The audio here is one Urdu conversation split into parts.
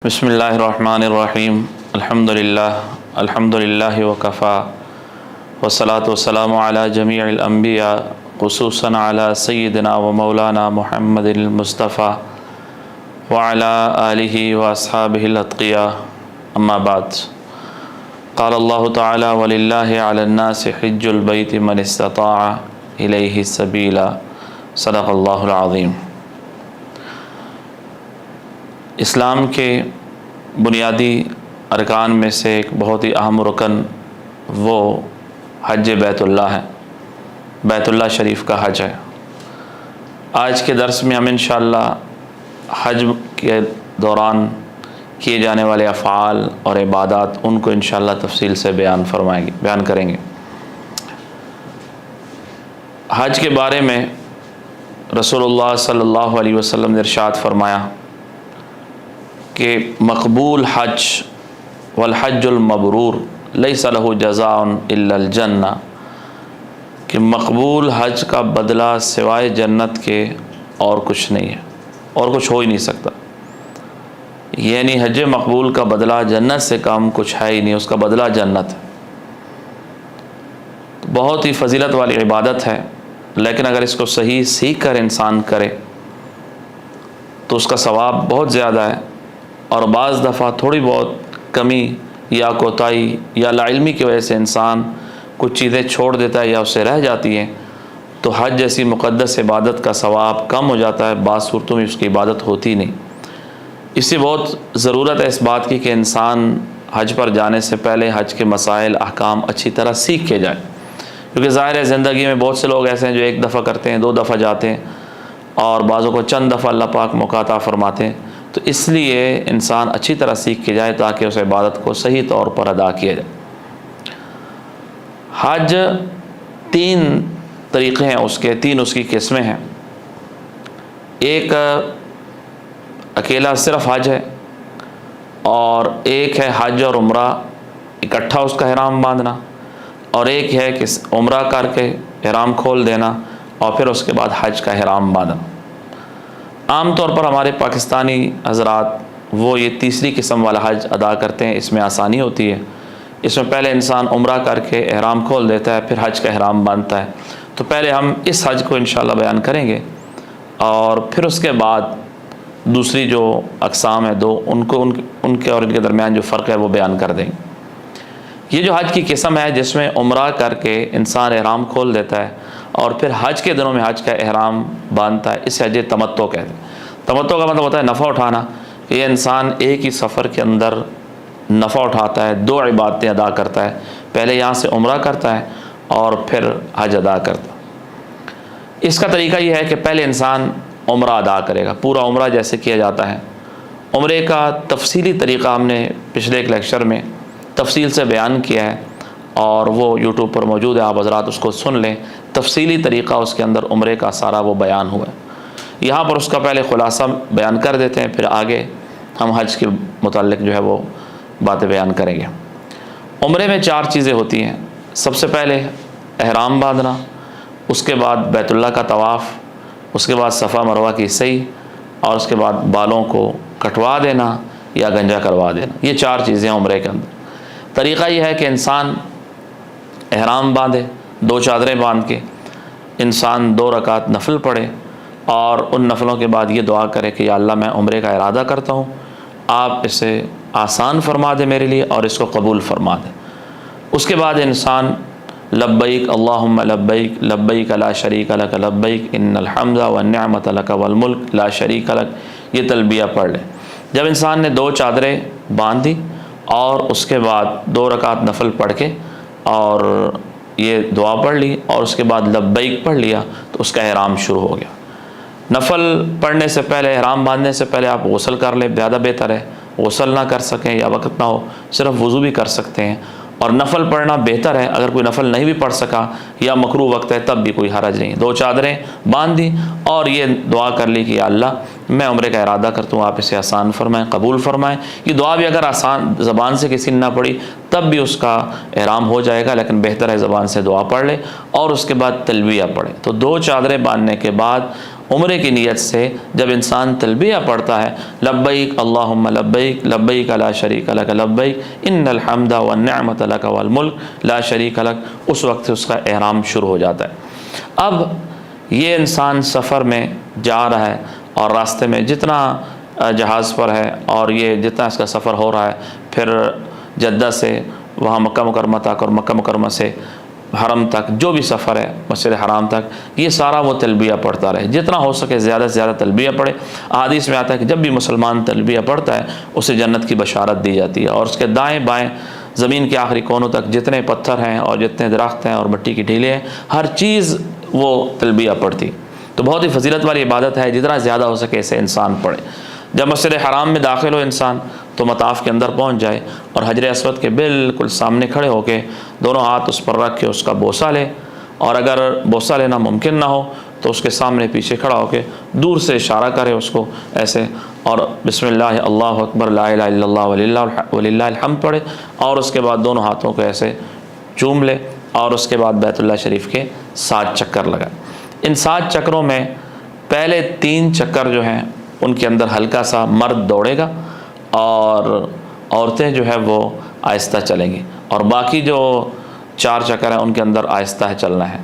بسم اللہ الرحمن الرحیم الحمدللہ وکفا والصلاة والسلام علی جمیع الانبیاء خصوصاً علی سیدنا و مولانا محمد المصطفیٰ وعلی آلہ واصحابہ الاتقیاء اما بعد قال اللہ تعالی وللہ علی الناس حج البیت من استطاع الیہ سبیلا صدق اللہ العظیم۔ اسلام کے بنیادی ارکان میں سے ایک بہت ہی اہم رکن وہ حج بیت اللہ ہے، بیت اللہ شریف کا حج ہے۔ آج کے درس میں ہم انشاءاللہ حج کے دوران کیے جانے والے افعال اور عبادات ان کو انشاءاللہ تفصیل سے بیان کریں گے۔ حج کے بارے میں رسول اللہ صلی اللہ علیہ وسلم نے ارشاد فرمایا کہ مقبول حج والحج المبرور لیس لہ جزاء الا الجنہ، کہ مقبول حج کا بدلہ سوائے جنت کے اور کچھ نہیں ہے، اور کچھ ہو ہی نہیں سکتا۔ یعنی حج مقبول کا بدلہ جنت سے کم کچھ ہے ہی نہیں، اس کا بدلہ جنت ہے۔ بہت ہی فضیلت والی عبادت ہے، لیکن اگر اس کو صحیح سیکھ کر انسان کرے تو اس کا ثواب بہت زیادہ ہے، اور بعض دفعہ تھوڑی بہت کمی یا کوتاہی یا لاعلمی کی وجہ سے انسان کچھ چیزیں چھوڑ دیتا ہے یا اس سے رہ جاتی ہیں تو حج جیسی مقدس عبادت کا ثواب کم ہو جاتا ہے، بعض صورتوں میں اس کی عبادت ہوتی نہیں۔ اس سے بہت ضرورت ہے اس بات کی کہ انسان حج پر جانے سے پہلے حج کے مسائل احکام اچھی طرح سیکھ کے جائے، کیونکہ ظاہر ہے زندگی میں بہت سے لوگ ایسے ہیں جو ایک دفعہ کرتے ہیں، 2 دفعہ جاتے ہیں، اور بعضوں کو چند دفعہ اللہ پاک موقع عطا فرماتے ہیں۔ تو اس لیے انسان اچھی طرح سیکھ کے جائے تاکہ اس عبادت کو صحیح طور پر ادا کیا جائے۔ حج 3 طریقے ہیں اس کے، 3 اس کی قسمیں ہیں۔ ایک اکیلا صرف حج ہے، اور ایک ہے حج اور عمرہ اکٹھا اس کا احرام باندھنا، اور ایک ہے کہ عمرہ کر کے احرام کھول دینا اور پھر اس کے بعد حج کا احرام باندھنا۔ عام طور پر ہمارے پاکستانی حضرات وہ یہ تیسری قسم والا حج ادا کرتے ہیں، اس میں آسانی ہوتی ہے۔ اس میں پہلے انسان عمرہ کر کے احرام کھول دیتا ہے، پھر حج کا احرام باندھتا ہے۔ تو پہلے ہم اس حج کو انشاءاللہ بیان کریں گے، اور پھر اس کے بعد دوسری جو اقسام ہیں 2 ان کے اور ان کے درمیان جو فرق ہے وہ بیان کر دیں گے۔ یہ جو حج کی قسم ہے جس میں عمرہ کر کے انسان احرام کھول دیتا ہے اور پھر حج کے دنوں میں حج کا احرام باندھتا ہے، اسے حج تمتع کہتے ہیں۔ تمتع کا مطلب ہوتا ہے نفع اٹھانا، کہ یہ انسان ایک ہی سفر کے اندر نفع اٹھاتا ہے، 2 عبادتیں ادا کرتا ہے، پہلے یہاں سے عمرہ کرتا ہے اور پھر حج ادا کرتا ہے۔ اس کا طریقہ یہ ہے کہ پہلے انسان عمرہ ادا کرے گا، پورا عمرہ جیسے کیا جاتا ہے۔ عمرے کا تفصیلی طریقہ ہم نے پچھلے ایک لیکچر میں تفصیل سے بیان کیا ہے، اور وہ یوٹیوب پر موجود ہے، آپ حضرات اس کو سن لیں۔ تفصیلی طریقہ اس کے اندر عمرے کا سارا وہ بیان ہوا ہے۔ یہاں پر اس کا پہلے خلاصہ بیان کر دیتے ہیں، پھر آگے ہم حج کے متعلق جو ہے وہ باتیں بیان کریں گے۔ عمرے میں 4 چیزیں ہوتی ہیں۔ سب سے پہلے احرام باندھنا، اس کے بعد بیت اللہ کا طواف، اس کے بعد صفا مروہ کی سعی، اور اس کے بعد بالوں کو کٹوا دینا یا گنجا کروا دینا۔ یہ 4 چیزیں عمرے کے اندر۔ طریقہ یہ ہے کہ انسان احرام باندھے، 2 چادریں باندھ کے انسان 2 رکعت نفل پڑھے، اور ان نفلوں کے بعد یہ دعا کرے کہ یا اللہ میں عمرے کا ارادہ کرتا ہوں، آپ اسے آسان فرما دے میرے لیے اور اس کو قبول فرما دے۔ اس کے بعد انسان لبیک اللہم لبیک لبیک لا شریک لک لبیک ان الحمد والنعمت لک والملک لا شریک لک، یہ تلبیہ پڑھ لے۔ جب انسان نے 2 چادریں باندھی اور اس کے بعد 2 رکعت نفل پڑھ کے اور یہ دعا پڑھ لی اور اس کے بعد لبیک پڑھ لیا تو اس کا احرام شروع ہو گیا۔ نفل پڑھنے سے پہلے، احرام باندھنے سے پہلے آپ غسل کر لیں، زیادہ بہتر ہے۔ غسل نہ کر سکیں یا وقت نہ ہو، صرف وضو بھی کر سکتے ہیں، اور نفل پڑھنا بہتر ہے۔ اگر کوئی نفل نہیں بھی پڑھ سکا یا مکروہ وقت ہے تب بھی کوئی حرج نہیں۔ 2 چادریں باندھ دی اور یہ دعا کر لی کہ یا اللہ میں عمرے کا ارادہ کرتا ہوں، آپ اسے آسان فرمائیں، قبول فرمائیں۔ یہ دعا بھی اگر آسان زبان سے کسی نے نہ پڑھی تب بھی اس کا احرام ہو جائے گا، لیکن بہتر ہے زبان سے دعا پڑھ لے اور اس کے بعد تلبیہ پڑھے۔ تو 2 چادریں باندھنے کے بعد عمرے کی نیت سے جب انسان تلبیہ پڑھتا ہے لبیک اللہم لبیک لبیک لا شریک لک لبیک ان الحمد والنعمت لک والملک لا شریک لک، اس وقت اس کا احرام شروع ہو جاتا ہے۔ اب یہ انسان سفر میں جا رہا ہے اور راستے میں جتنا جہاز پر ہے اور یہ جتنا اس کا سفر ہو رہا ہے، پھر جدہ سے وہاں مکہ مکرمہ تک اور مکہ مکرمہ سے حرم تک جو بھی سفر ہے مسجد حرام تک، یہ سارا وہ تلبیہ پڑھتا رہے، جتنا ہو سکے زیادہ سے زیادہ تلبیہ پڑھے۔ احادیث میں آتا ہے کہ جب بھی مسلمان تلبیہ پڑھتا ہے اسے جنت کی بشارت دی جاتی ہے، اور اس کے دائیں بائیں زمین کے آخری کونوں تک جتنے پتھر ہیں اور جتنے درخت ہیں اور مٹی کی ڈھیلیں ہیں، ہر چیز وہ تلبیہ پڑھتی۔ تو بہت ہی فضیلت والی عبادت ہے، جتنا زیادہ ہو سکے اسے انسان پڑھے۔ جب مسجد حرام میں داخل ہو انسان تو مطاف کے اندر پہنچ جائے اور حجر اسود کے بالکل سامنے کھڑے ہو کے دونوں ہاتھ اس پر رکھ کے اس کا بوسہ لے، اور اگر بوسہ لینا ممکن نہ ہو تو اس کے سامنے پیچھے کھڑا ہو کے دور سے اشارہ کرے اس کو ایسے، اور بسم اللہ اللہ اکبر لا الہ الا اللہ وللہ الحمد پڑھے، اور اس کے بعد دونوں ہاتھوں کو ایسے چوم لے، اور اس کے بعد بیت اللہ شریف کے 7 چکر لگائے۔ ان 7 چکروں میں پہلے 3 چکر جو ہیں ان کے اندر ہلکا سا مرد دوڑے گا اور عورتیں جو ہے وہ آہستہ چلیں گی، اور باقی جو 4 چکر ہیں ان کے اندر آہستہ چلنا ہے۔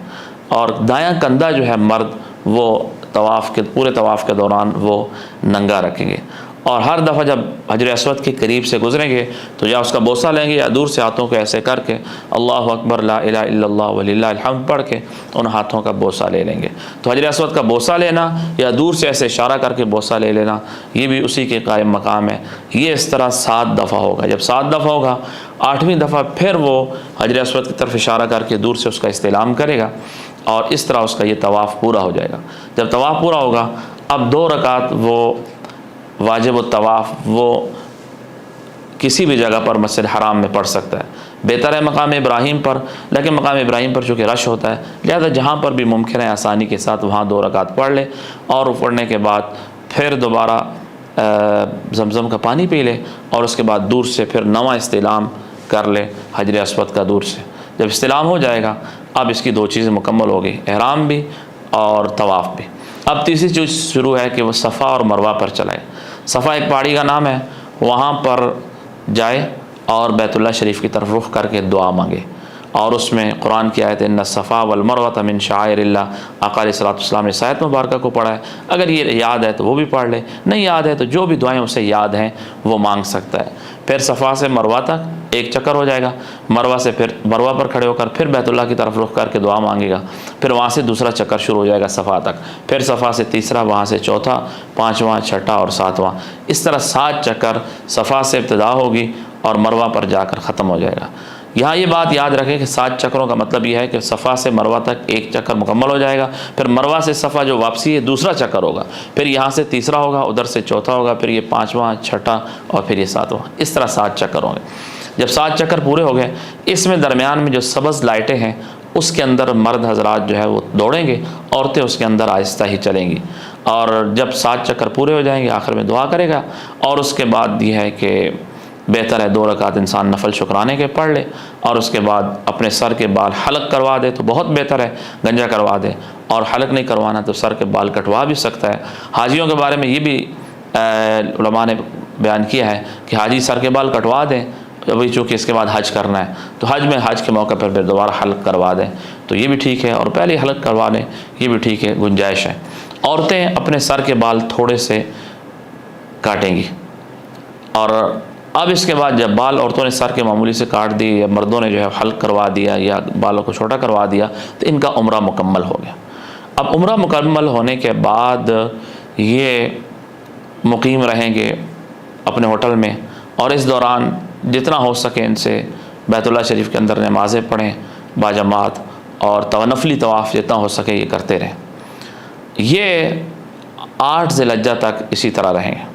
اور دایاں کندھا جو ہے مرد وہ پورے طواف کے دوران وہ ننگا رکھیں گے، اور ہر دفعہ جب حجر اسود کے قریب سے گزریں گے تو یا اس کا بوسہ لیں گے یا دور سے ہاتھوں کو ایسے کر کے اللہ اکبر لا الہ الا اللہ وللہ الحمد پڑھ کے ان ہاتھوں کا بوسہ لے لیں گے۔ تو حجر اسود کا بوسہ لینا یا دور سے ایسے اشارہ کر کے بوسہ لے لینا یہ بھی اسی کے قائم مقام ہے۔ یہ اس طرح 7 دفعہ ہوگا۔ جب 7 دفعہ ہوگا 8ویں دفعہ پھر وہ حجر اسود کی طرف اشارہ کر کے دور سے اس کا استعلام کرے گا، اور اس طرح اس کا یہ طواف پورا ہو جائے گا۔ جب طواف پورا ہوگا اب 2 رکعت وہ واجب الطواف وہ کسی بھی جگہ پر مسجد حرام میں پڑھ سکتا ہے۔ بہتر ہے مقام ابراہیم پر، لیکن مقام ابراہیم پر چونکہ رش ہوتا ہے لہذا جہاں پر بھی ممکن ہے آسانی کے ساتھ وہاں 2 رکعت پڑھ لے، اور پڑھنے کے بعد پھر دوبارہ زمزم کا پانی پی لے، اور اس کے بعد دور سے پھر 9واں استعلام کر لے حجر اسود کا دور سے۔ جب استعلام ہو جائے گا اب اس کی 2 چیزیں مکمل ہو گئی، احرام بھی اور طواف بھی۔ اب تیسری چیز شروع ہے کہ وہ صفا اور مروہ پر چلائے۔ صفا ایک پہاڑی کا نام ہے، وہاں پر جائے اور بیت اللہ شریف کی طرف رخ کر کے دعا مانگے، اور اس میں قرآن کی آیت ان الصفا والمروۃ من شعائر اللہ، آقا علیہ الصلوۃ والسلام نے اس آیت مبارکہ کو پڑھا ہے۔ اگر یہ یاد ہے تو وہ بھی پڑھ لے، نہیں یاد ہے تو جو بھی دعائیں اسے یاد ہیں وہ مانگ سکتا ہے۔ پھر صفا سے مروہ تک 1 چکر ہو جائے گا، مروہ سے پھر مروہ پر کھڑے ہو کر پھر بیت اللہ کی طرف رخ کر کے دعا مانگے گا، پھر وہاں سے دوسرا چکر شروع ہو جائے گا صفا تک، پھر صفا سے تیسرا، وہاں سے چوتھا، 5واں، 6واں اور 7واں، اس طرح 7 چکر صفا سے ابتدا ہوگی اور مروہ پر جا کر ختم ہو جائے گا۔ یہاں یہ بات یاد رکھیں کہ 7 چکروں کا مطلب یہ ہے کہ صفا سے مروہ تک 1 چکر مکمل ہو جائے گا، پھر مروہ سے صفا جو واپسی ہے دوسرا چکر ہوگا، پھر یہاں سے تیسرا ہوگا، ادھر سے چوتھا ہوگا، پھر یہ 5واں، 6واں اور پھر یہ 7واں، اس طرح 7 چکر ہوں گے۔ جب 7 چکر پورے ہو گئے اس میں درمیان میں جو سبز لائٹیں ہیں اس کے اندر مرد حضرات جو ہے وہ دوڑیں گے، عورتیں اس کے اندر آہستہ ہی چلیں گی، اور جب 7 چکر پورے ہو جائیں گے آخر میں دعا کرے گا، اور اس کے بعد یہ ہے کہ بہتر ہے 2 رکعت انسان نفل شکرانے کے پڑھ لے، اور اس کے بعد اپنے سر کے بال حلق کروا دے تو بہت بہتر ہے، گنجا کروا دے، اور حلق نہیں کروانا تو سر کے بال کٹوا بھی سکتا ہے۔ حاجیوں کے بارے میں یہ بھی علماء نے بیان کیا ہے کہ حاجی سر کے بال کٹوا دیں، ابھی چونکہ اس کے بعد حج کرنا ہے تو حج کے موقع پر پھر دوبارہ حلق کروا دیں تو یہ بھی ٹھیک ہے، اور پہلے حلق کروا لیں یہ بھی ٹھیک ہے، گنجائش ہے۔ عورتیں اپنے سر کے بال تھوڑے سے کاٹیں گی، اور اب اس کے بعد جب بال عورتوں نے سر کے معمولی سے کاٹ دی یا مردوں نے جو ہے حلق کروا دیا یا بالوں کو چھوٹا کروا دیا تو ان کا عمرہ مکمل ہو گیا۔ اب عمرہ مکمل ہونے کے بعد یہ مقیم رہیں گے اپنے ہوٹل میں، اور اس دوران جتنا ہو سکے ان سے بیت اللہ شریف کے اندر نمازیں پڑھیں باجماعت، اور نفلی طواف جتنا ہو سکے یہ کرتے رہیں۔ یہ 8 ذی الحجہ تک اسی طرح رہیں گے۔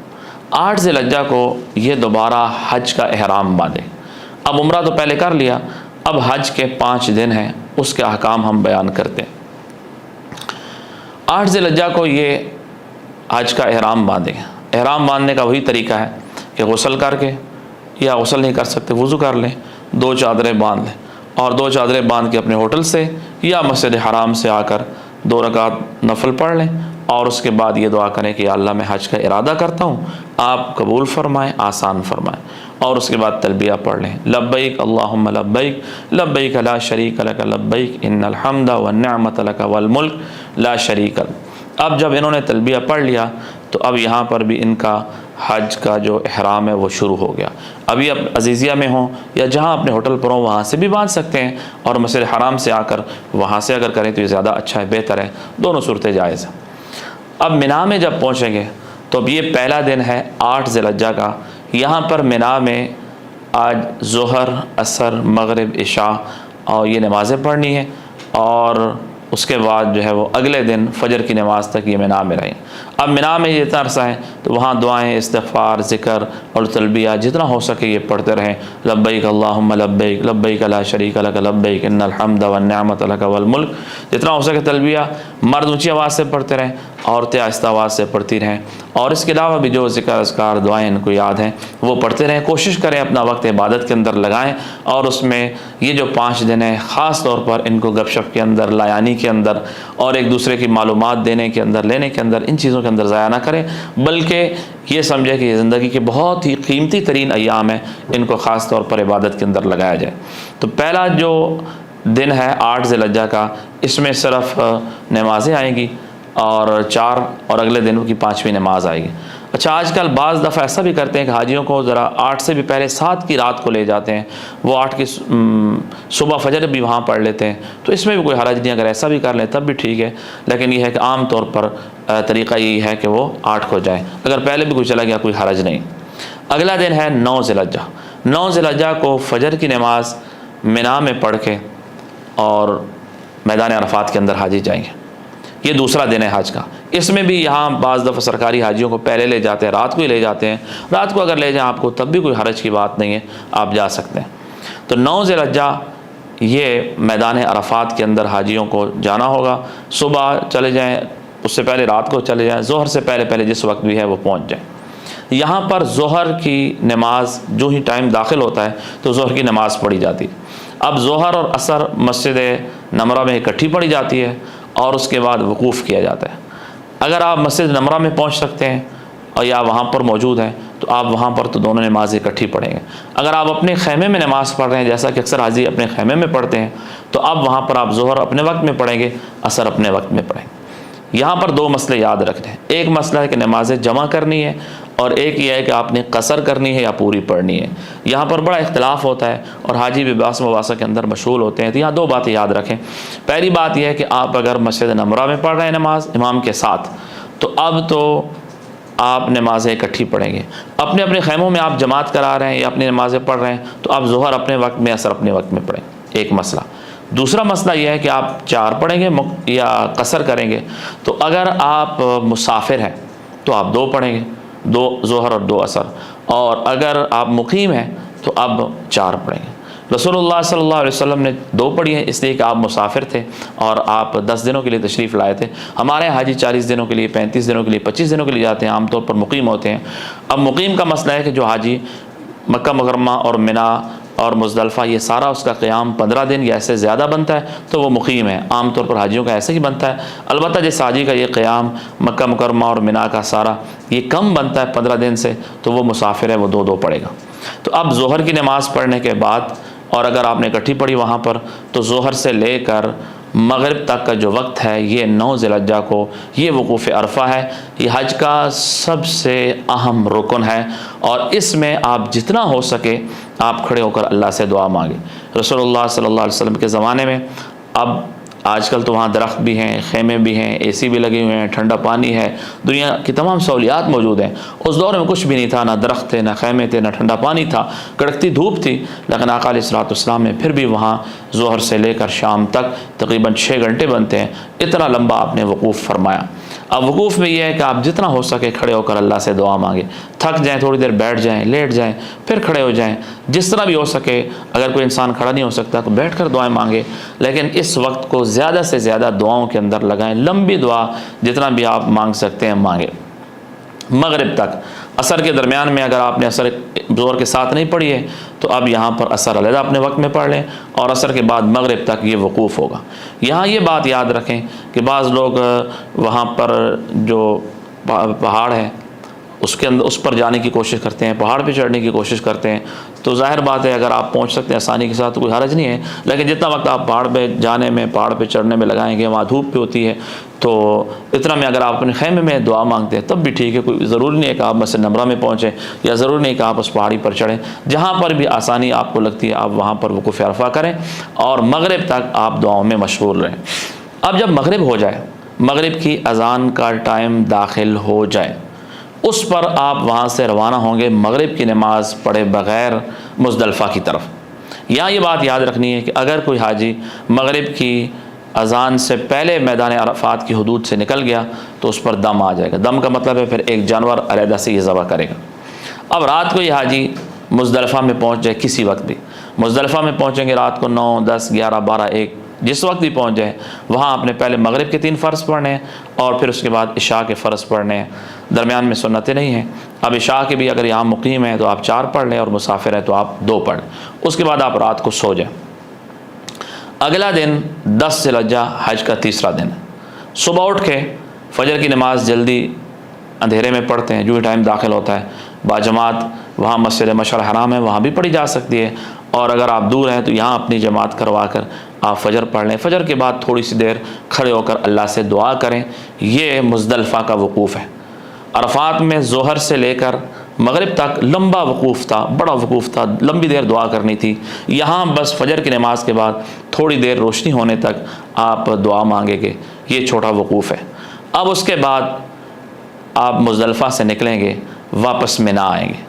8 ذی الحجہ کو یہ دوبارہ حج کا احرام باندھیں۔ اب عمرہ تو پہلے کر لیا، اب حج کے 5 دن ہیں اس کے احکام ہم بیان کرتے ہیں۔ 8 ذی الحجہ کو یہ حج کا احرام باندھیں۔ احرام باندھنے کا وہی طریقہ ہے کہ غسل کر کے، یا غسل نہیں کر سکتے وضو کر لیں، 2 چادریں باندھ لیں، اور 2 چادریں باندھ کے اپنے ہوٹل سے یا مسجد حرام سے آ کر 2 رکعت نفل پڑھ لیں، اور اس کے بعد یہ دعا کریں کہ یا اللہ میں حج کا ارادہ کرتا ہوں، آپ قبول فرمائیں، آسان فرمائیں، اور اس کے بعد تلبیہ پڑھ لیں، لبیک اللہم لبیک لبیک لا شریک لک لبیک ان الحمد والنعمت لک والملک لا شریک لک۔ اب جب انہوں نے تلبیہ پڑھ لیا تو اب یہاں پر بھی ان کا حج کا جو احرام ہے وہ شروع ہو گیا۔ ابھی اب عزیزیہ میں ہوں یا جہاں اپنے ہوٹل پر ہوں وہاں سے بھی باندھ سکتے ہیں، اور مسجد حرام سے آ کر وہاں سے اگر کریں تو یہ زیادہ اچھا ہے، بہتر ہے، دونوں صورتیں جائز ہیں۔ اب مینا میں جب پہنچیں گے تو اب یہ پہلا دن ہے 8 ذی الحجہ کا۔ یہاں پر مینا میں آج ظہر، عصر، مغرب، عشاء اور یہ نمازیں پڑھنی ہیں، اور اس کے بعد جو ہے وہ اگلے دن فجر کی نماز تک یہ مینا میں رہیں۔ اب مینا میں یہ اتنا عرصہ ہے تو وہاں دعائیں، استغفار، ذکر اور تلبیہ جتنا ہو سکے یہ پڑھتے رہیں، لبیک اللہم لبیک لبیک لا شریک لک لبیک ان الحمد والنعمت لک والملک، جتنا ہو سکے تلبیہ مرد اونچی آواز سے پڑھتے رہیں، عورتیں آہستہ آواز سے پڑھتی رہیں، اور اس کے علاوہ بھی جو ذکر اذکار دعائیں ان کو یاد ہیں وہ پڑھتے رہیں۔ کوشش کریں اپنا وقت عبادت کے اندر لگائیں، اور اس میں یہ جو 5 دن ہیں خاص طور پر ان کو گپ شپ کے اندر، لایانی کے اندر، اور ایک دوسرے کی معلومات دینے کے اندر، لینے کے اندر، ان چیزوں کے اندر ضائع نہ کریں، بلکہ یہ سمجھے کہ یہ زندگی کے بہت ہی قیمتی ترین ایام ہیں، ان کو خاص طور پر عبادت کے اندر لگایا جائے۔ تو پہلا جو دن ہے 8 ذی الحجہ کا، اس میں صرف نمازیں آئیں گی، اور 4 اور اگلے دن کی 5ویں نماز آئے گی۔ اچھا، آج کل بعض دفعہ ایسا بھی کرتے ہیں کہ حاجیوں کو ذرا 8 سے بھی پہلے 7 کی رات کو لے جاتے ہیں، وہ 8 کی صبح فجر بھی وہاں پڑھ لیتے ہیں، تو اس میں بھی کوئی حرج نہیں، اگر ایسا بھی کر لیں تب بھی ٹھیک ہے، لیکن یہ ہے کہ عام طور پر طریقہ یہی ہے کہ وہ 8 کو جائیں، اگر پہلے بھی کوئی چلا گیا کوئی حرج نہیں۔ اگلا دن ہے 9 ذی الحجہ۔ 9 ذی الحجہ کو فجر کی نماز مینا میں پڑھ کے اور میدان عرفات کے اندر حاجی جائیں گے۔ یہ دوسرا دن ہے حج کا۔ اس میں بھی یہاں بعض دفعہ سرکاری حاجیوں کو پہلے لے جاتے ہیں، رات کو ہی لے جاتے ہیں، رات کو اگر لے جائیں آپ کو تب بھی کوئی حرج کی بات نہیں ہے، آپ جا سکتے ہیں۔ تو 9 ذی الحجہ یہ میدان عرفات کے اندر حاجیوں کو جانا ہوگا، صبح چلے جائیں، اس سے پہلے رات کو چلے جائیں، ظہر سے پہلے جس وقت بھی ہے وہ پہنچ جائیں۔ یہاں پر ظہر کی نماز جو ہی ٹائم داخل ہوتا ہے تو ظہر کی نماز پڑھی جاتی ہے۔ اب ظہر اور عصر مسجد نمرہ میں اکٹھی پڑھی جاتی ہے، اور اس کے بعد وقوف کیا جاتا ہے۔ اگر آپ مسجد نمرہ میں پہنچ سکتے ہیں اور یا وہاں پر موجود ہیں تو آپ وہاں پر تو دونوں نمازیں اکٹھی پڑھیں گے۔ اگر آپ اپنے خیمے میں نماز پڑھ رہے ہیں، جیسا کہ اکثر حاجی اپنے خیمے میں پڑھتے ہیں، تو اب وہاں پر آپ ظہر اپنے وقت میں پڑھیں گے، عصر اپنے وقت میں پڑھیں گے۔ یہاں پر 2 مسئلے یاد رکھنے ہیں، ایک مسئلہ ہے کہ نمازیں جمع کرنی ہے، اور ایک یہ ہے کہ آپ نے قصر کرنی ہے یا پوری پڑھنی ہے۔ یہاں پر بڑا اختلاف ہوتا ہے اور حاجی بھی باس مباحثہ کے اندر مشغول ہوتے ہیں، تو یہاں 2 باتیں یاد رکھیں۔ پہلی بات یہ ہے کہ آپ اگر مسجد نمرہ میں پڑھ رہے ہیں نماز امام کے ساتھ، تو اب تو آپ نمازیں اکٹھی پڑھیں گے۔ اپنے اپنے خیموں میں آپ جماعت کرا رہے ہیں یا اپنی نمازیں پڑھ رہے ہیں تو آپ ظہر اپنے وقت میں، عصر اپنے وقت میں پڑھیں، ایک مسئلہ۔ دوسرا مسئلہ یہ ہے کہ آپ 4 پڑھیں گے یا قصر کریں گے، تو اگر آپ مسافر ہیں تو آپ 2 پڑھیں گے، 2 ظہر اور 2 عصر، اور اگر آپ مقیم ہیں تو اب 4 پڑھیں گے۔ رسول اللہ صلی اللہ علیہ وسلم نے 2 پڑھی ہیں، اس لیے کہ آپ مسافر تھے اور آپ 10 دنوں کے لیے تشریف لائے تھے۔ ہمارے حاجی 40 دنوں کے لیے، 35 دنوں کے لیے، 25 دنوں کے لیے جاتے ہیں، عام طور پر مقیم ہوتے ہیں۔ اب مقیم کا مسئلہ ہے کہ جو حاجی مکہ مکرمہ اور منا اور مزدلفہ یہ سارا اس کا قیام 15 دن یا ایسے زیادہ بنتا ہے تو وہ مقیم ہے۔ عام طور پر حاجیوں کا ایسے ہی بنتا ہے، البتہ جس حاجی کا یہ قیام مکہ مکرمہ اور منا کا سارا یہ کم بنتا ہے 15 دن سے، تو وہ مسافر ہے، وہ 2 پڑھے گا۔ تو اب ظہر کی نماز پڑھنے کے بعد، اور اگر آپ نے اکٹھی پڑھی وہاں پر، تو ظہر سے لے کر مغرب تک کا جو وقت ہے یہ 9 ذی الحجہ کو یہ وقوف عرفہ ہے۔ یہ حج کا سب سے اہم رکن ہے، اور اس میں آپ جتنا ہو سکے آپ کھڑے ہو کر اللہ سے دعا مانگیں۔ رسول اللہ صلی اللہ علیہ وسلم کے زمانے میں، اب آج کل تو وہاں درخت بھی ہیں، خیمے بھی ہیں، اے سی بھی لگے ہوئے ہیں، ٹھنڈا پانی ہے، دنیا کی تمام سہولیات موجود ہیں۔ اس دور میں کچھ بھی نہیں تھا، نہ درخت تھے، نہ خیمے تھے، نہ ٹھنڈا پانی تھا، کڑکتی دھوپ تھی، لیکن آقا علیہ الصلوۃ والسلام نے پھر بھی وہاں ظہر سے لے کر شام تک تقریباً 6 گھنٹے بنتے ہیں، اتنا لمبا آپ نے وقوف فرمایا۔ اب وقوف میں یہ ہے کہ آپ جتنا ہو سکے کھڑے ہو کر اللہ سے دعا مانگیں، تھک جائیں تھوڑی دیر بیٹھ جائیں، لیٹ جائیں، پھر کھڑے ہو جائیں، جس طرح بھی ہو سکے۔ اگر کوئی انسان کھڑا نہیں ہو سکتا تو بیٹھ کر دعائیں مانگے، لیکن اس وقت کو زیادہ سے زیادہ دعاؤں کے اندر لگائیں، لمبی دعا جتنا بھی آپ مانگ سکتے ہیں مانگیں۔ مغرب تک، عصر کے درمیان میں اگر آپ نے عصر زور کے ساتھ نہیں پڑھی ہے تو اب یہاں پر عصر علیحدہ اپنے وقت میں پڑھ لیں، اور عصر کے بعد مغرب تک یہ وقوف ہوگا۔ یہاں یہ بات یاد رکھیں کہ بعض لوگ وہاں پر جو پہاڑ ہے اس پر جانے کی کوشش کرتے ہیں، پہاڑ پہ چڑھنے کی کوشش کرتے ہیں، تو ظاہر بات ہے اگر آپ پہنچ سکتے ہیں آسانی کے ساتھ تو کوئی حرج نہیں ہے، لیکن جتنا وقت آپ پہاڑ پہ جانے میں، پہاڑ پہ چڑھنے میں لگائیں گے، وہاں دھوپ بھی ہوتی ہے، تو اتنا میں اگر آپ اپنے خیمے میں دعا مانگتے ہیں تب بھی ٹھیک ہے، کوئی ضروری نہیں ہے کہ آپ مسجد نمرہ میں پہنچیں، یا ضروری نہیں کہ آپ اس پہاڑی پر چڑھیں، جہاں پر بھی آسانی آپ کو لگتی ہے آپ وہاں پر وقوف عرفہ کریں، اور مغرب تک آپ دعاؤں میں مشغول رہیں۔ اب جب مغرب ہو جائے، مغرب کی اذان کا ٹائم داخل ہو جائے، اس پر آپ وہاں سے روانہ ہوں گے مغرب کی نماز پڑھے بغیر مزدلفہ کی طرف۔ یہاں یہ بات یاد رکھنی ہے کہ اگر کوئی حاجی مغرب کی اذان سے پہلے میدان عرفات کی حدود سے نکل گیا تو اس پر دم آ جائے گا۔ دم کا مطلب ہے پھر ایک جانور علیحدہ سے یہ ذبح کرے گا۔ اب رات کو یہ حاجی مزدلفہ میں پہنچ جائے، کسی وقت بھی مزدلفہ میں پہنچیں گے، رات کو 9، 10، 11، 12، 1 جس وقت بھی پہنچ جائے، وہاں آپ نے پہلے مغرب کے 3 فرض پڑھنے ہیں اور پھر اس کے بعد عشاء کے فرض پڑھنے ہیں، درمیان میں سنتیں نہیں ہیں۔ اب عشاء کے بھی اگر یہاں مقیم ہیں تو آپ 4 پڑھ لیں، اور مسافر ہیں تو آپ 2 پڑھ لیں، اس کے بعد آپ رات کو سو جائیں۔ اگلا دن 10 ذی الحجہ حج کا تیسرا دن ہے۔ صبح اٹھ کے فجر کی نماز جلدی اندھیرے میں پڑھتے ہیں، جو ہی ٹائم داخل ہوتا ہے باجماعت وہاں مسجد مشعر حرام ہے، وہاں بھی پڑھی جا سکتی ہے، اور اگر آپ دور ہیں تو یہاں اپنی جماعت کروا کر آپ فجر پڑھ لیں۔ فجر کے بعد تھوڑی سی دیر کھڑے ہو کر اللہ سے دعا کریں۔ یہ مزدلفہ کا وقوف ہے۔ عرفات میں ظہر سے لے کر مغرب تک لمبا وقوف تھا، بڑا وقوف تھا، لمبی دیر دعا کرنی تھی۔ یہاں بس فجر کی نماز کے بعد تھوڑی دیر روشنی ہونے تک آپ دعا مانگیں گے، یہ چھوٹا وقوف ہے۔ اب اس کے بعد آپ مزدلفہ سے نکلیں گے، واپس منا آئیں گے۔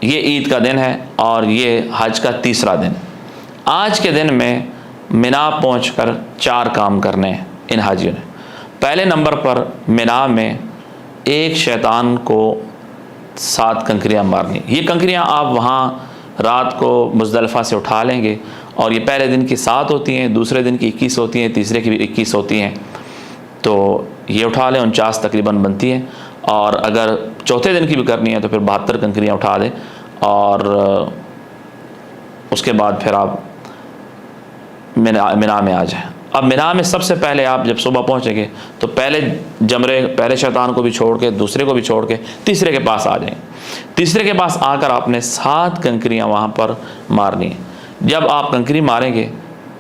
یہ عید کا دن ہے اور یہ حج کا تیسرا دن۔ آج کے دن میں منا پہنچ کر 4 کام کرنے ہیں ان حاجیوں نے۔ پہلے نمبر پر منا میں ایک شیطان کو 7 کنکریاں مارنی۔ یہ کنکریاں آپ وہاں رات کو مزدلفہ سے اٹھا لیں گے، اور یہ پہلے دن کی 7 ہوتی ہیں، دوسرے دن کی 21 ہوتی ہیں، تیسرے کی بھی 21 ہوتی ہیں، تو یہ اٹھا لیں، 49 تقریباً بنتی ہیں۔ اور اگر چوتھے دن کی بھی کرنی ہے تو پھر 72 کنکریاں اٹھا دیں، اور اس کے بعد پھر آپ منا میں آ جائیں۔ اب منا میں سب سے پہلے آپ جب صبح پہنچیں گے تو پہلے شیطان کو بھی چھوڑ کے، دوسرے کو بھی چھوڑ کے تیسرے کے پاس آ جائیں۔ تیسرے کے پاس آ کر آپ نے 7 کنکریاں وہاں پر مارنی ہیں۔ جب آپ کنکری ماریں گے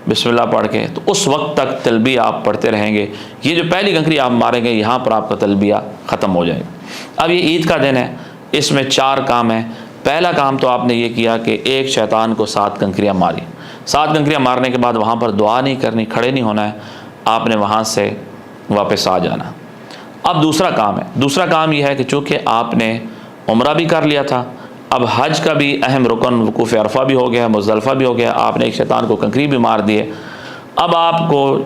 بسم اللہ پڑھ کے تو اس وقت تک تلبیہ آپ پڑھتے رہیں گے۔ یہ جو پہلی کنکری آپ ماریں گے یہاں پر آپ کا تلبیہ ختم ہو جائے گا۔ اب یہ عید کا دن ہے، اس میں 4 کام ہیں۔ پہلا کام تو آپ نے یہ کیا کہ ایک شیطان کو 7 کنکریاں ماری۔ 7 کنکریاں مارنے کے بعد وہاں پر دعا نہیں کرنی، کھڑے نہیں ہونا ہے، آپ نے وہاں سے واپس آ جانا۔ اب دوسرا کام ہے، دوسرا کام یہ ہے کہ چونکہ آپ نے عمرہ بھی کر لیا تھا، اب حج کا بھی اہم رکن وقوف عرفہ بھی ہو گیا، مزدلفہ بھی ہو گیا، آپ نے ایک شیطان کو کنکری بھی مار دیے۔ اب آپ کو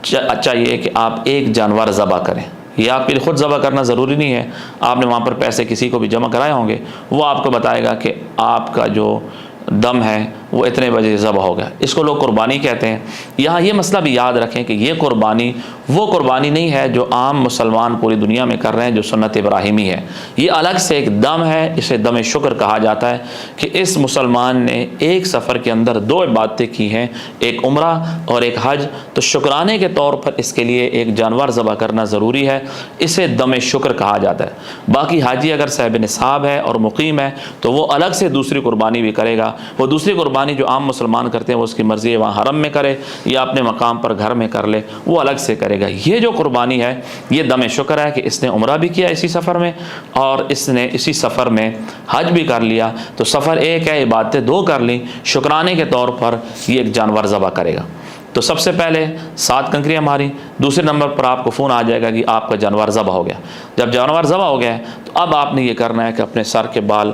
چاہیے کہ آپ ایک جانور ذبح کریں۔ یہ آپ کے لیے خود ذبح کرنا ضروری نہیں ہے، آپ نے وہاں پر پیسے کسی کو بھی جمع کرائے ہوں گے، وہ آپ کو بتائے گا کہ آپ کا جو دم ہے وہ اتنے بجے ذبح ہو گیا۔ اس کو لوگ قربانی کہتے ہیں۔ یہاں یہ مسئلہ بھی یاد رکھیں کہ یہ قربانی وہ قربانی نہیں ہے جو عام مسلمان پوری دنیا میں کر رہے ہیں، جو سنت ابراہیمی ہے۔ یہ الگ سے ایک دم ہے، اسے دم شکر کہا جاتا ہے کہ اس مسلمان نے ایک سفر کے اندر 2 عبادتیں کی ہیں، ایک عمرہ اور ایک حج، تو شکرانے کے طور پر اس کے لیے ایک جانور ذبح کرنا ضروری ہے، اسے دم شکر کہا جاتا ہے۔ باقی حاجی اگر صاحب نصاب ہے اور مقیم ہے تو وہ الگ سے دوسری قربانی بھی کرے گا۔ وہ دوسری قربانی جو عام مسلمان کرتے ہیں وہ اس کی مرضی ہے، وہاں حرم میں کرے یا اپنے مقام پر گھر میں کر لے، وہ الگ سے کرے گا۔ یہ جو قربانی ہے یہ دم شکر ہے کہ اس نے عمرہ بھی کیا اسی سفر میں، اور اس نے اسی سفر میں حج بھی کر لیا، تو سفر ایک ہے، عبادتیں 2 کر لیں، شکرانے کے طور پر یہ ایک جانور ذبح کرے گا۔ تو سب سے پہلے 7 کنکریاں ماری، دوسرے نمبر پر آپ کو فون آ جائے گا کہ آپ کا جانور ذبح ہو گیا۔ جب جانور ذبح ہو گیا ہے تو اب آپ نے یہ کرنا ہے کہ اپنے سر کے بال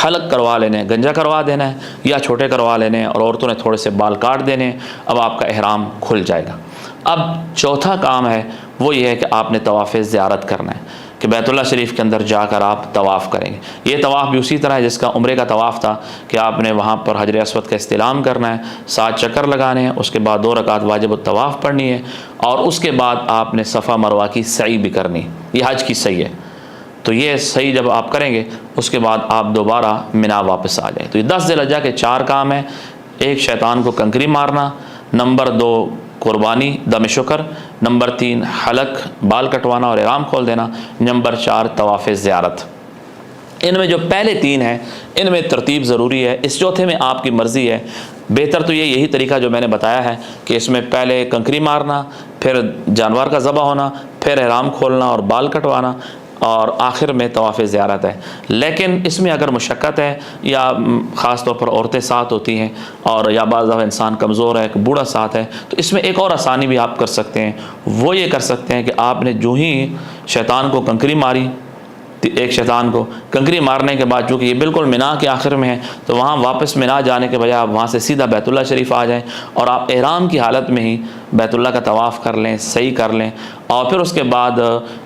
حلق کروا لینے، گنجا کروا دینا ہے یا چھوٹے کروا لینے، اور عورتوں نے تھوڑے سے بال کاٹ دینے۔ اب آپ کا احرام کھل جائے گا۔ اب چوتھا کام ہے وہ یہ ہے کہ آپ نے طواف زیارت کرنا ہے، کہ بیت اللہ شریف کے اندر جا کر آپ طواف کریں گے۔ یہ طواف بھی اسی طرح ہے جس کا عمرے کا طواف تھا، کہ آپ نے وہاں پر حجر اسود کا استلام کرنا ہے، 7 چکر لگانے ہیں، اس کے بعد 2 رکعت واجب الطواف پڑھنی ہے، اور اس کے بعد آپ نے صفا مروہ کی سعی بھی کرنی ہے۔ یہ حج کی سعی ہے۔ تو یہ صحیح جب آپ کریں گے اس کے بعد آپ دوبارہ مینا واپس آ جائیں۔ تو یہ 10 ذی الحجہ کے 4 کام ہیں: ایک شیطان کو کنکری مارنا، نمبر 2 قربانی دم شکر، نمبر 3 حلق بال کٹوانا اور احرام کھول دینا، نمبر 4 طواف زیارت۔ ان میں جو پہلے 3 ہیں ان میں ترتیب ضروری ہے، اس چوتھے میں آپ کی مرضی ہے۔ بہتر تو یہی طریقہ جو میں نے بتایا ہے کہ اس میں پہلے کنکری مارنا، پھر جانور کا ذبح ہونا، پھر احرام کھولنا اور بال کٹوانا، اور آخر میں طواف زیارت ہے۔ لیکن اس میں اگر مشقت ہے یا خاص طور پر عورتیں ساتھ ہوتی ہیں اور یا بعض دفعہ انسان کمزور ہے، ایک بوڑھا ساتھ ہے، تو اس میں ایک اور آسانی بھی آپ کر سکتے ہیں۔ وہ یہ کر سکتے ہیں کہ آپ نے جو ہی شیطان کو کنکری ماری، ایک شیطان کو کنکری مارنے کے بعد، چونکہ یہ بالکل مینا کے آخر میں ہے، تو وہاں واپس مینا جانے کے بجائے آپ وہاں سے سیدھا بیت اللہ شریف آ جائیں اور آپ احرام کی حالت میں ہی بیت اللہ کا طواف کر لیں، صحیح کر لیں، اور پھر اس کے بعد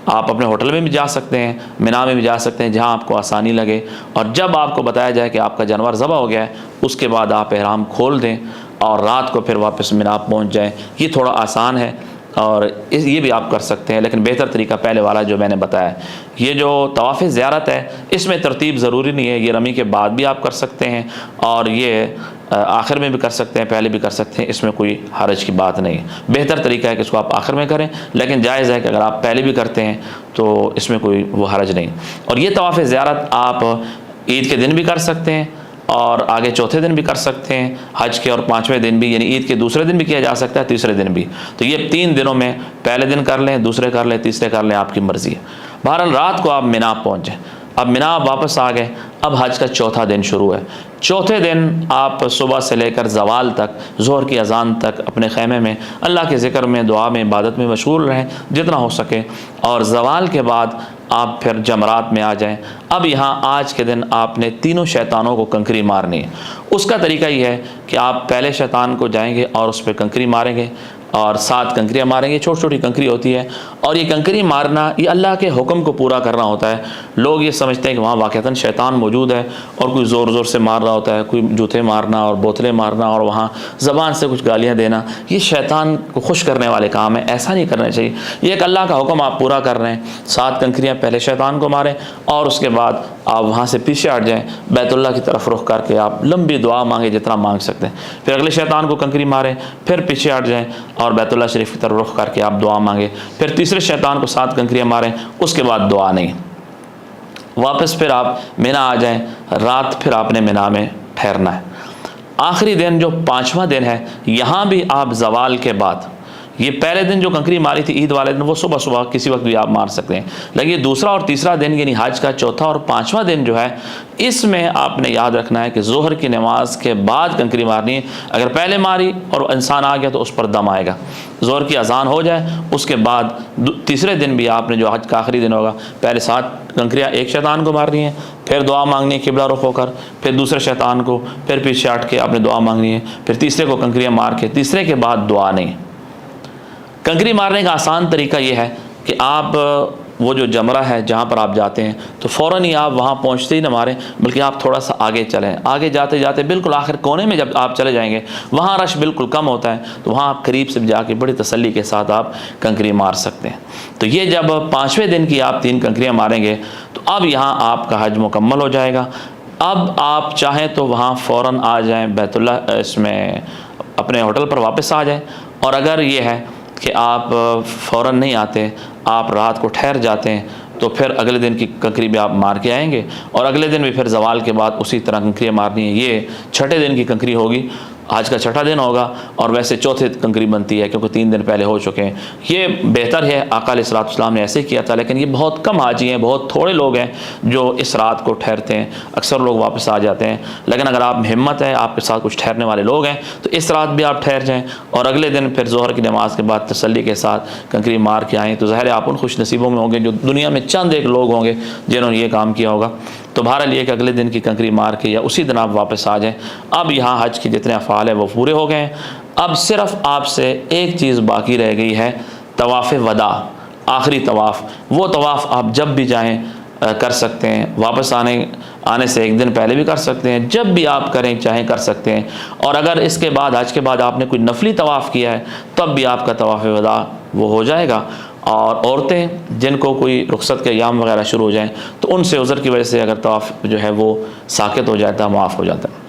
آپ اپنے ہوٹل میں بھی جا سکتے ہیں، مینا میں بھی جا سکتے ہیں، جہاں آپ کو آسانی لگے، اور جب آپ کو بتایا جائے کہ آپ کا جانور ذبح ہو گیا ہے اس کے بعد آپ احرام کھول دیں اور رات کو پھر واپس مینا پہنچ جائیں۔ یہ تھوڑا آسان ہے اور یہ بھی آپ کر سکتے ہیں، لیکن بہتر طریقہ پہلے والا جو میں نے بتایا ہے۔ یہ جو طواف زیارت ہے اس میں ترتیب ضروری نہیں ہے، یہ رمی کے بعد بھی آپ کر سکتے ہیں اور یہ آخر میں بھی کر سکتے ہیں، پہلے بھی کر سکتے ہیں، اس میں کوئی حرج کی بات نہیں ہے۔ بہتر طریقہ ہے کہ اس کو آپ آخر میں کریں، لیکن جائز ہے کہ اگر آپ پہلے بھی کرتے ہیں تو اس میں کوئی وہ حرج نہیں۔ اور یہ طواف زیارت آپ عید کے دن بھی کر سکتے ہیں اور آگے چوتھے دن بھی کر سکتے ہیں، حج کے اور 5ویں دن بھی، یعنی عید کے دوسرے دن بھی کیا جا سکتا ہے، تیسرے دن بھی۔ تو یہ 3 دنوں میں پہلے دن کر لیں، دوسرے کر لیں، تیسرے کر لیں، آپ کی مرضی ہے۔ بہرحال رات کو آپ مینا پہنچ جائیں، اب مینا واپس آ گئے، اب حج کا چوتھا دن شروع ہے۔ چوتھے دن آپ صبح سے لے کر زوال تک، ظہر کی اذان تک اپنے خیمے میں اللہ کے ذکر میں، دعا میں، عبادت میں مشغول رہیں جتنا ہو سکے، اور زوال کے بعد آپ پھر جمرات میں آ جائیں۔ اب یہاں آج کے دن آپ نے تینوں شیطانوں کو کنکری مارنی ہے۔ اس کا طریقہ یہ ہے کہ آپ پہلے شیطان کو جائیں گے اور اس پہ کنکری ماریں گے، اور 7 کنکریاں ماریں گے، چھوٹی چھوٹی کنکری ہوتی ہے، اور یہ کنکری مارنا یہ اللہ کے حکم کو پورا کرنا ہوتا ہے۔ لوگ یہ سمجھتے ہیں کہ وہاں واقعتاً شیطان موجود ہے اور کوئی زور زور سے مار رہا ہوتا ہے، کوئی جوتے مارنا اور بوتلیں مارنا اور وہاں زبان سے کچھ گالیاں دینا، یہ شیطان کو خوش کرنے والے کام ہیں، ایسا نہیں کرنا چاہیے۔ یہ ایک اللہ کا حکم آپ پورا کر رہے ہیں۔ 7 کنکریاں پہلے شیطان کو ماریں اور اس کے بعد آپ وہاں سے پیچھے ہٹ جائیں، بیت اللہ کی طرف رخ کر کے آپ لمبی دعا مانگیں جتنا مانگ سکتے ہیں، پھر اگلے شیطان کو کنکری ماریں، پھر پیچھے ہٹ جائیں اور بیت اللہ شریف کی طرف رخ کر کے آپ دعا مانگیں، پھر تیسرے شیطان کو 7 کنکریاں ماریں، اس کے بعد دعا نہیں، واپس پھر آپ مینا آ جائیں، رات پھر آپ نے مینا میں ٹھہرنا ہے۔ آخری دن جو 5واں دن ہے، یہاں بھی آپ زوال کے بعد، یہ پہلے دن جو کنکری ماری تھی عید والے دن وہ صبح صبح کسی وقت بھی آپ مار سکتے ہیں، لیکن یہ دوسرا اور تیسرا دن یعنی حج کا چوتھا اور 5واں دن جو ہے، اس میں آپ نے یاد رکھنا ہے کہ ظہر کی نماز کے بعد کنکری مارنی ہے۔ اگر پہلے ماری اور انسان آ گیا تو اس پر دم آئے گا، ظہر کی اذان ہو جائے اس کے بعد تیسرے دن بھی آپ نے جو حج کا آخری دن ہوگا، پہلے 7 کنکریاں ایک شیطان کو مارنی ہے، پھر دعا مانگنی ہے قبلہ رخ ہو کر، پھر دوسرے شیطان کو، پھر پیچھے ہٹ کے آپ نے دعا مانگنی ہے، پھر تیسرے کو کنکریاں مار کے، تیسرے کے بعد دعا نہیں۔ کنکری مارنے کا آسان طریقہ یہ ہے کہ آپ وہ جو جمرہ ہے جہاں پر آپ جاتے ہیں تو فوراً ہی آپ وہاں پہنچتے ہی نہ ماریں، بلکہ آپ تھوڑا سا آگے چلیں، آگے جاتے جاتے بالکل آخر کونے میں جب آپ چلے جائیں گے وہاں رش بالکل کم ہوتا ہے، تو وہاں آپ قریب سے جا کے بڑی تسلی کے ساتھ آپ کنکری مار سکتے ہیں۔ تو یہ جب 5ویں دن کی آپ 3 کنکریاں ماریں گے تو اب یہاں آپ کا حج مکمل ہو جائے گا۔ اب آپ چاہیں تو وہاں فوراً آ جائیں، بیت اللہ اس میں اپنے ہوٹل پر واپس آ جائیں، اور اگر یہ ہے کہ آپ فوراً نہیں آتے، آپ رات کو ٹھہر جاتے ہیں، تو پھر اگلے دن کی کنکری بھی آپ مار کے آئیں گے، اور اگلے دن بھی پھر زوال کے بعد اسی طرح کنکریاں مارنی ہیں۔ یہ 6ٹھے دن کی کنکری ہوگی، آج کا 6ٹھا دن ہوگا، اور ویسے چوتھے کنکری بنتی ہے کیونکہ 3 دن پہلے ہو چکے ہیں۔ یہ بہتر ہے، آقا علیہ الصلوۃ والسلام نے ایسے کیا تھا، لیکن یہ بہت کم حاجی ہیں، بہت تھوڑے لوگ ہیں جو اس رات کو ٹھہرتے ہیں، اکثر لوگ واپس آ جاتے ہیں۔ لیکن اگر آپ ہمت ہے، آپ کے ساتھ کچھ ٹھہرنے والے لوگ ہیں، تو اس رات بھی آپ ٹھہر جائیں اور اگلے دن پھر ظہر کی نماز کے بعد تسلی کے ساتھ کنکری مار کے آئیں، تو ظاہر ہے آپ ان خوش نصیبوں میں ہوں گے جو دنیا میں چند ایک لوگ ہوں گے جنہوں نے یہ کام کیا ہوگا۔ تو بہرحال یہ کہ اگلے دن کی کنکری مار کے یا اسی دن آپ واپس آ جائیں۔ اب یہاں حج کے جتنے افعال ہیں وہ پورے ہو گئے ہیں، اب صرف آپ سے ایک چیز باقی رہ گئی ہے، طواف وداع، آخری طواف۔ وہ طواف آپ جب بھی جائیں کر سکتے ہیں، واپس آنے سے ایک دن پہلے بھی کر سکتے ہیں، جب بھی آپ کریں چاہیں کر سکتے ہیں، اور اگر اس کے بعد حج کے بعد آپ نے کوئی نفلی طواف کیا ہے تب بھی آپ کا طواف وداع وہ ہو جائے گا۔ اور عورتیں جن کو کوئی رخصت کے ایام وغیرہ شروع ہو جائیں تو ان سے عذر کی وجہ سے اگر طواف جو ہے وہ ساقط ہو جاتا ہے، معاف ہو جاتا ہے۔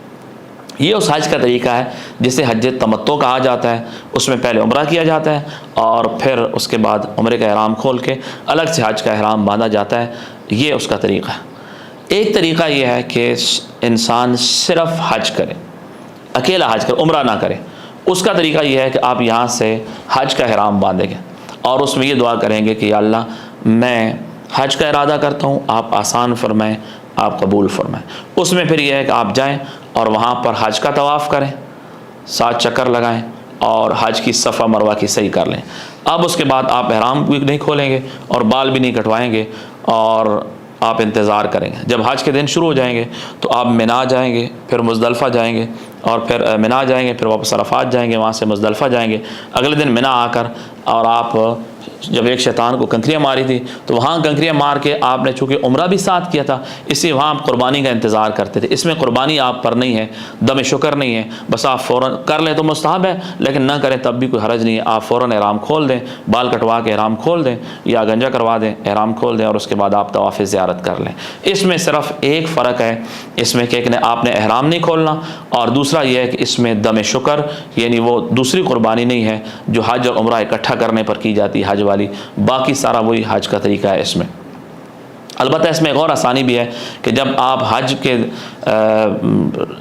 یہ اس حج کا طریقہ ہے جسے حج تمتع کہا جاتا ہے۔ اس میں پہلے عمرہ کیا جاتا ہے اور پھر اس کے بعد عمرے کا احرام کھول کے الگ سے حج کا احرام باندھا جاتا ہے، یہ اس کا طریقہ ہے۔ ایک طریقہ یہ ہے کہ انسان صرف حج کرے، اکیلا حج کرے، عمرہ نہ کرے۔ اس کا طریقہ یہ ہے کہ آپ یہاں سے حج کا احرام باندھیں گے اور اس میں یہ دعا کریں گے کہ یا اللہ میں حج کا ارادہ کرتا ہوں، آپ آسان فرمائیں، آپ قبول فرمائیں۔ اس میں پھر یہ ہے کہ آپ جائیں اور وہاں پر حج کا طواف کریں، 7 چکر لگائیں اور حج کی صفا مروہ کی صحیح کر لیں۔ اب اس کے بعد آپ احرام بھی نہیں کھولیں گے اور بال بھی نہیں کٹوائیں گے اور آپ انتظار کریں گے۔ جب حج کے دن شروع ہو جائیں گے تو آپ منا جائیں گے، پھر مزدلفہ جائیں گے اور پھر منا جائیں گے، پھر واپس عرفات جائیں گے، وہاں سے مزدلفہ جائیں گے۔ اگلے دن منا آ کر اور آپ جب ایک شیطان کو کنکریاں ماری تھی تو وہاں کنکریاں مار کے آپ نے چونکہ عمرہ بھی ساتھ کیا تھا، اس لیے وہاں آپ قربانی کا انتظار کرتے تھے۔ اس میں قربانی آپ پر نہیں ہے، دم شکر نہیں ہے، بس آپ فوراً کر لیں تو مستحب ہے، لیکن نہ کریں تب بھی کوئی حرج نہیں ہے۔ آپ فوراً احرام کھول دیں، بال کٹوا کے احرام کھول دیں یا گنجا کروا دیں، احرام کھول دیں اور اس کے بعد آپ طواف زیارت کر لیں۔ اس میں صرف ایک فرق ہے، اس میں کہ ایک نے آپ نے احرام نہیں کھولنا اور دوسرا یہ ہے کہ اس میں دم شکر یعنی وہ دوسری قربانی نہیں ہے جو حج اور عمرہ اکٹھا کرنے پر کی جاتی ہے حج والی، باقی سارا وہی حج کا طریقہ ہے۔ اس میں البتہ اس میں ایک اور آسانی بھی ہے کہ جب آپ حج کے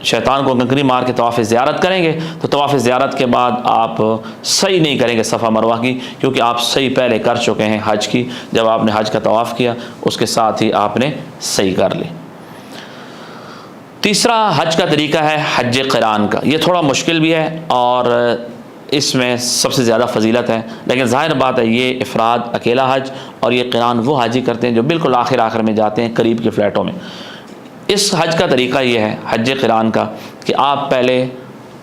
شیطان کو کنکری مار کے طواف زیارت کریں گے تو طواف زیارت کے بعد آپ صحیح نہیں کریں گے صفا مروہ کی، کیونکہ آپ صحیح پہلے کر چکے ہیں حج کی۔ جب آپ نے حج کا طواف کیا اس کے ساتھ ہی آپ نے صحیح کر لی۔ تیسرا حج کا طریقہ ہے حج قران کا۔ یہ تھوڑا مشکل بھی ہے اور اس میں سب سے زیادہ فضیلت ہے، لیکن ظاہر بات ہے یہ افراد اکیلا حج اور یہ قران وہ حاجی کرتے ہیں جو بالکل آخر میں جاتے ہیں قریب کے فلیٹوں میں۔ اس حج کا طریقہ یہ ہے حج قران کا کہ آپ پہلے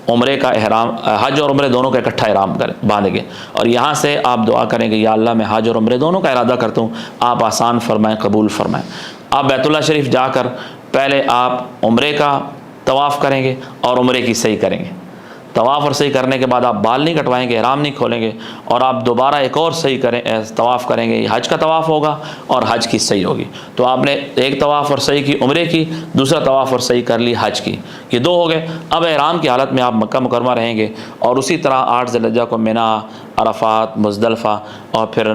عمرے کا احرام، حج اور عمرے دونوں کا اکٹھا احرام باندھیں گے اور یہاں سے آپ دعا کریں گے یا اللہ میں حج اور عمرے دونوں کا ارادہ کرتا ہوں، آپ آسان فرمائیں، قبول فرمائیں۔ آپ بیت اللہ شریف جا کر پہلے آپ عمرے کا طواف کریں گے اور عمرے کی صحیح کریں گے۔ طواف اور صحیح کرنے کے بعد آپ بال نہیں کٹوائیں گے، احرام نہیں کھولیں گے اور آپ دوبارہ ایک اور صحیح کریں، طواف کریں گے۔ یہ حج کا طواف ہوگا اور حج کی صحیح ہوگی۔ تو آپ نے ایک طواف اور صحیح کی عمرے کی، دوسرا طواف اور صحیح کر لی حج کی، یہ 2 ہو گئے۔ اب احرام کی حالت میں آپ مکہ مکرمہ رہیں گے اور اسی طرح 8 ذی الحجہ کو منا، عرفات، مزدلفہ اور پھر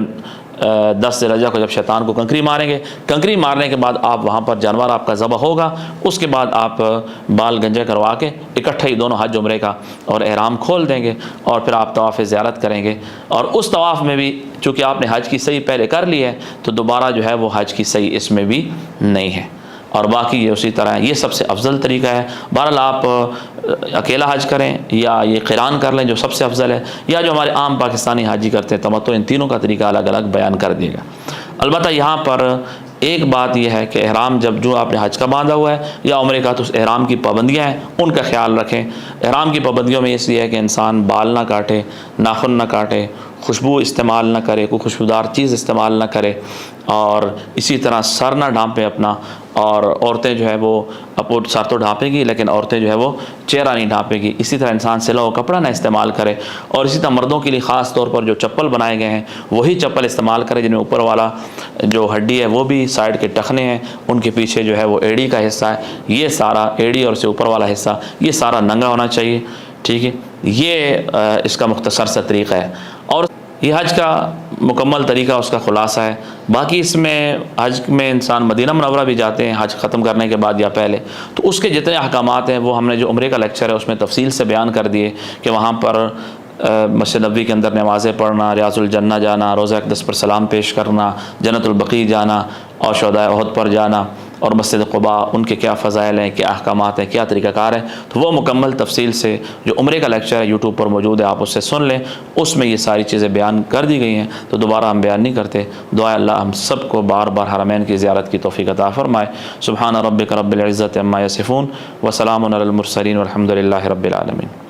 10 ذی الحجہ کو جب شیطان کو کنکری ماریں گے، کنکری مارنے کے بعد آپ وہاں پر جانور آپ کا ذبح ہوگا، اس کے بعد آپ بال گنجے کروا کے اکٹھے ہی دونوں حج عمرے کا اور احرام کھول دیں گے اور پھر آپ طواف زیارت کریں گے۔ اور اس طواف میں بھی چونکہ آپ نے حج کی صحیح پہلے کر لی ہے تو دوبارہ جو ہے وہ حج کی صحیح اس میں بھی نہیں ہے، اور باقی یہ اسی طرح ہے۔ یہ سب سے افضل طریقہ ہے۔ بہرحال آپ اکیلا حج کریں یا یہ قران کر لیں جو سب سے افضل ہے، یا جو ہمارے عام پاکستانی حاجی کرتے ہیں تمتع، ان تینوں کا طریقہ الگ الگ بیان کر دیا گیا۔ البتہ یہاں پر ایک بات یہ ہے کہ احرام جب جو آپ نے حج کا باندھا ہوا ہے یا عمرے کا تو اس احرام کی پابندیاں ہیں، ان کا خیال رکھیں۔ احرام کی پابندیوں میں اس لیے ہے کہ انسان بال نہ کاٹے، ناخن نہ کاٹے، خوشبو استعمال نہ کرے، کوئی خوشبودار چیز استعمال نہ کرے، اور اسی طرح سر نہ ڈھانپے اپنا، اور عورتیں جو ہے وہ اپو سر تو ڈھانپے گی لیکن عورتیں جو ہے وہ چہرہ نہیں ڈھانپے گی۔ اسی طرح انسان سلا ہوا کپڑا نہ استعمال کرے، اور اسی طرح مردوں کے لیے خاص طور پر جو چپل بنائے گئے ہیں وہی چپل استعمال کرے جن میں اوپر والا جو ہڈی ہے وہ بھی، سائڈ کے ٹخنے ہیں ان کے پیچھے جو ہے وہ ایڑی کا حصہ ہے، یہ سارا ایڑی اور سے اوپر والا حصہ یہ سارا ننگا ہونا چاہیے، ٹھیک ہے۔ یہ اس کا مختصر سا طریقہ ہے، اور یہ حج کا مکمل طریقہ اس کا خلاصہ ہے۔ باقی اس میں حج میں انسان مدینہ منورہ بھی جاتے ہیں حج ختم کرنے کے بعد یا پہلے، تو اس کے جتنے احکامات ہیں وہ ہم نے جو عمرے کا لیکچر ہے اس میں تفصیل سے بیان کر دیے کہ وہاں پر مسجد نبوی کے اندر نمازیں پڑھنا، ریاض الجنہ جانا، روضہ اقدس پر سلام پیش کرنا، جنت البقیع جانا اور شہدائے احد پر جانا، اور مسجد قباء ان کے کیا فضائل ہیں، کیا احکامات ہیں، کیا طریقہ کار ہے، تو وہ مکمل تفصیل سے جو عمرے کا لیکچر ہے یوٹیوب پر موجود ہے، آپ اس سے سن لیں، اس میں یہ ساری چیزیں بیان کر دی گئی ہیں، تو دوبارہ ہم بیان نہیں کرتے۔ دعا اللہ ہم سب کو بار بار حرمین کی زیارت کی توفیق عطا فرمائے۔ سبحان ربک رب العزت عما یصفون وسلام علی المرسلین والحمد للہ رب العالمین۔